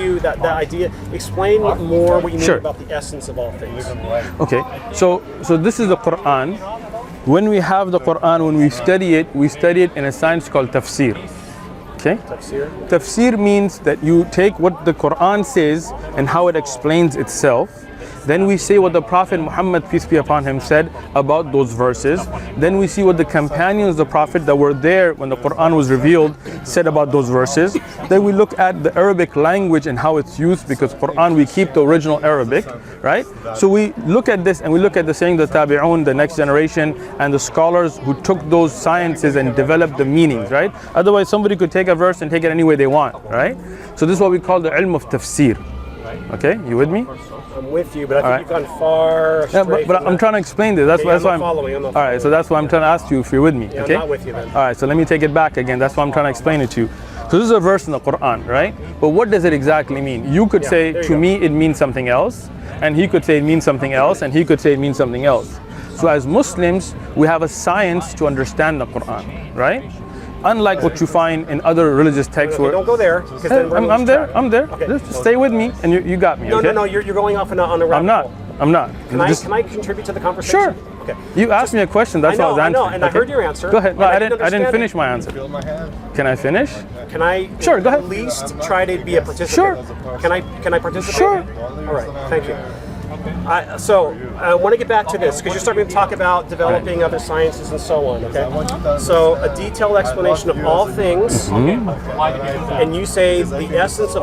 you that idea. Explain more what you mean Sure. about the essence of all things. Okay, so this is the Quran. When we have the Quran, when we study it in a science called tafsir. Okay? Tafsir? Tafsir means that you take what the Quran says and how it explains itself. Then we say what the Prophet Muhammad, peace be upon him, said about those verses. Then we see what the companions of the Prophet that were there when the Quran was revealed said about those verses. Then we look at the Arabic language and how it's used, because Quran, we keep the original Arabic, right? So we look at this and we look at the saying the tabi'un, the next generation, and the scholars who took those sciences and developed the meanings, right? Otherwise somebody could take a verse and take it any way they want, right? So this is what we call the ilm of tafsir. Okay, you with me? I'm with you, but I think you've gone far astray. Yeah, but I'm trying to explain this. That's why I'm following. I'm not all right, so that's why I'm trying to ask you if you're with me. Yeah, okay? I'm not with you then. All right, so let me take it back again. That's why I'm trying to explain it to you. So this is a verse in the Quran, right? But what does it exactly mean? You could say, to me, it means something else, and he could say it means something else, and he could say it means something else. So as Muslims, we have a science to understand the Quran, right? Unlike what you find in other religious texts. Okay, don't go there. I'm there. Okay. Just stay with me, and you got me. Okay? No, you're going off on a rabbit hole. I'm not. Can I contribute to the conversation? Sure. Okay. You asked me a question. That's what I was answering. I know, and I heard your answer. Go ahead. No, I didn't understand finish my answer. Can I finish? Can I? Sure. Go ahead. At least try to be a participant. Sure. Can I participate? Sure. All right. Thank you. So I want to get back to this because you're starting to talk about developing other sciences and so on. Okay. So a detailed explanation of all things, and you say the essence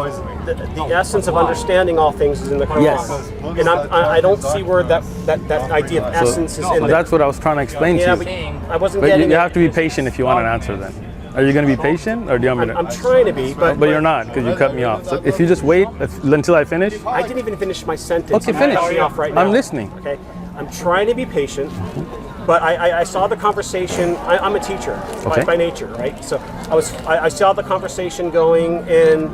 of understanding all things is in the Quran. Yes. And I don't see where that idea of essence is in there. That's what I was trying to explain to you. But I wasn't But getting you it. have to be patient if you want an answer then. Are you going to be patient, or do you want me to? I'm trying to be, but you're not, because you cut me off. So if you just wait until I finish. I didn't even finish my sentence. Okay, I'm finish. cutting you off right now. I'm listening. Okay, I'm trying to be patient, but I saw the conversation. I'm a teacher by nature, right? So I saw the conversation going, and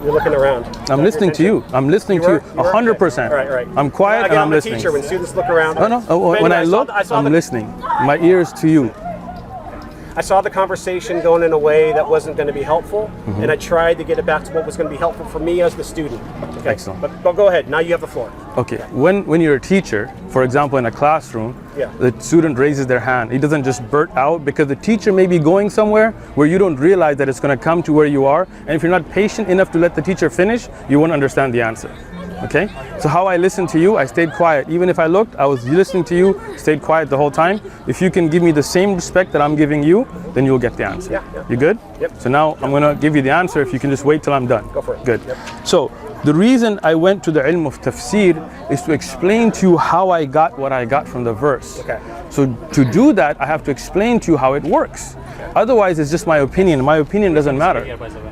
you're looking around. I'm listening to you. I'm listening to you 100%. Right. I'm quiet and I'm listening. I'm a teacher. When students look around. No. When I look, I'm listening. My ears to you. I saw the conversation going in a way that wasn't going to be helpful, and I tried to get it back to what was going to be helpful for me as the student. Okay? Excellent. But go ahead. Now you have the floor. Okay. When you're a teacher, for example, in a classroom, the student raises their hand. He doesn't just burst out, because the teacher may be going somewhere where you don't realize that it's going to come to where you are. And if you're not patient enough to let the teacher finish, you won't understand the answer. Okay? So how I listened to you, I stayed quiet. Even if I looked, I was listening to you, stayed quiet the whole time. If you can give me the same respect that I'm giving you, then you'll get the answer. Yeah. You good? Yep. So now I'm going to give you the answer if you can just wait till I'm done. Go for it. Good. Yep. So the reason I went to the ilm of tafsir is to explain to you how I got what I got from the verse. Okay. So to do that, I have to explain to you how it works. Otherwise, it's just my opinion. My opinion doesn't matter.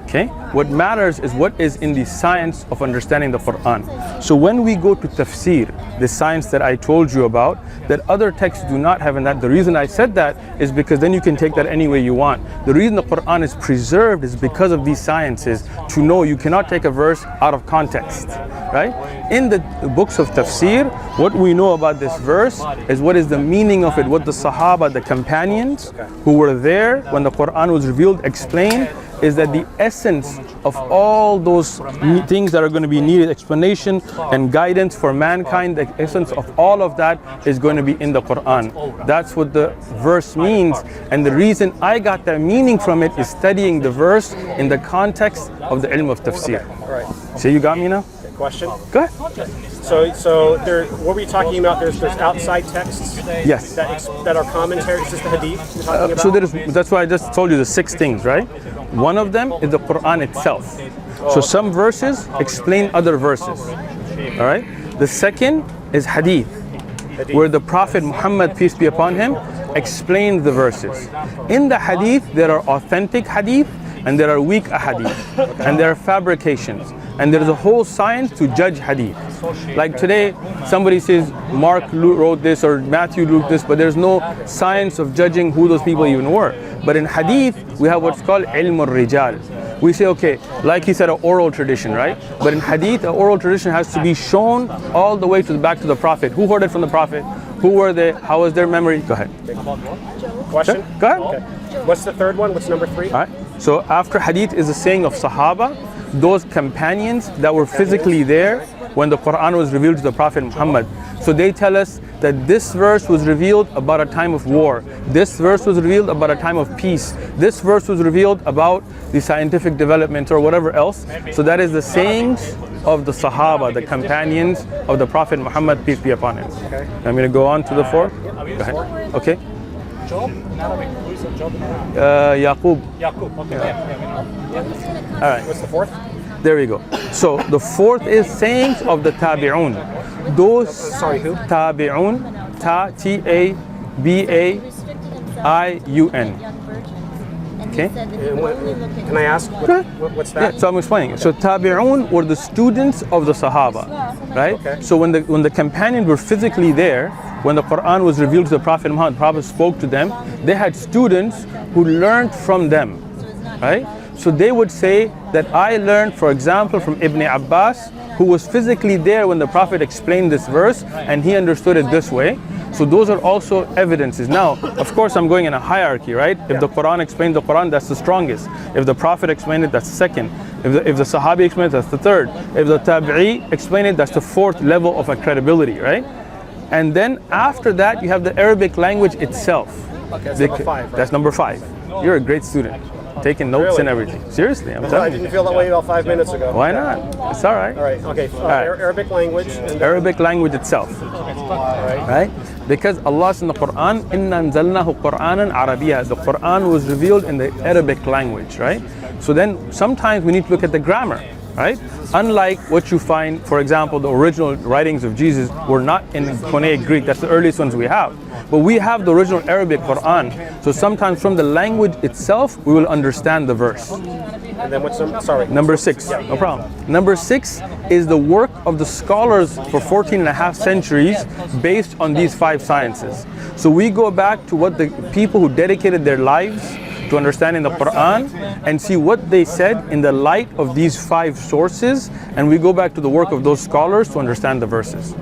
Okay? What matters is what is in the science of understanding the Quran. So when we go to tafsir, the science that I told you about, that other texts do not have in that, the reason I said that is because then you can take that any way you want. The reason the Quran is preserved is because of these sciences, to know you cannot take a verse out of context, right? In the books of tafsir, what we know about this verse is what is the meaning of it, what the Sahaba, the companions who were there when the Quran was revealed, explained, is that the essence of all those things that are going to be needed, explanation and guidance for mankind, the essence of all of that is going to be in the Quran. That's what the verse means, and the reason I got that meaning from it is studying the verse in the context of the ilm of tafsir. All right. So you got me now? Question? Go ahead. So there, what were you talking about? There's outside texts. Yes. That are commentaries. Is this the hadith you're talking about? That's why I just told you the 6 things, right? One of them is the Quran itself. So some verses explain other verses. All right. The second is hadith, where the Prophet Muhammad, peace be upon him, explained the verses. In the hadith, there are authentic hadith and there are weak ahadith, and there are fabrications, and there is a whole science to judge hadith. Like today, somebody says Mark wrote this or Matthew wrote this, but there's no science of judging who those people even were. But in hadith, we have what's called ilm al-rijal. We say, okay, like he said, an oral tradition, right? But in hadith, an oral tradition has to be shown all the way back to the Prophet. Who heard it from the Prophet? Who were they? How was their memory? Go ahead. Question? Go ahead. Okay. What's the third one? What's number 3? All right. So after hadith is the saying of Sahaba, those companions that were physically there when the Quran was revealed to the Prophet Muhammad. So they tell us that this verse was revealed about a time of war. This verse was revealed about a time of peace. This verse was revealed about the scientific development or whatever else. So that is the sayings of the Sahaba, the companions of the Prophet Muhammad, peace be upon him. Okay. I'm going to go on to the fourth. Go ahead. Okay. Job? In Arabic, who is a job in Arabic? Yaqub. Yaqub, okay. Yeah. All right. What's the fourth? There we go. So the fourth is sayings of the tabi'un. Those Sorry, who? tabi'un, Tabi'un. Okay. Can I ask what's that? Yeah, so I'm explaining. So tabi'un were the students of the Sahaba, right? Okay. So when the companions were physically there, when the Quran was revealed to the Prophet Muhammad, the Prophet spoke to them, they had students who learned from them, right? So they would say that I learned, for example, from Ibn Abbas, who was physically there when the Prophet explained this verse, and he understood it this way. So those are also evidences. Now, of course, I'm going in a hierarchy, right? If the Quran explained the Quran, that's the strongest. If the Prophet explained it, that's the second. If the Sahabi explained it, that's the third. If the Tabi'i explained it, that's the fourth level of a credibility, right? And then after that, you have the Arabic language itself. Okay, that's number 5, right? That's number 5. You're a great student. Taking notes Really? and everything. Seriously, I'm I telling didn't you. feel that way about 5 minutes ago. Why not? It's all right. All right. Okay. right. Arabic language. And Arabic language itself. Right? Because Allah says in the Quran, Inna anzalnahu Qur'anan Arabiya. The Quran was revealed in the Arabic language, right? So then sometimes we need to look at the grammar, right? Unlike what you find, for example, the original writings of Jesus were not in Koine Greek. That's the earliest ones we have. But we have the original Arabic Quran. So sometimes from the language itself, we will understand the verse. And then what's sorry. Number 6, no problem. Number 6 is the work of the scholars for 14 and a half centuries based on these 5 sciences. So we go back to what the people who dedicated their lives to understanding the Quran and see what they said in the light of these 5 sources, and we go back to the work of those scholars to understand the verses.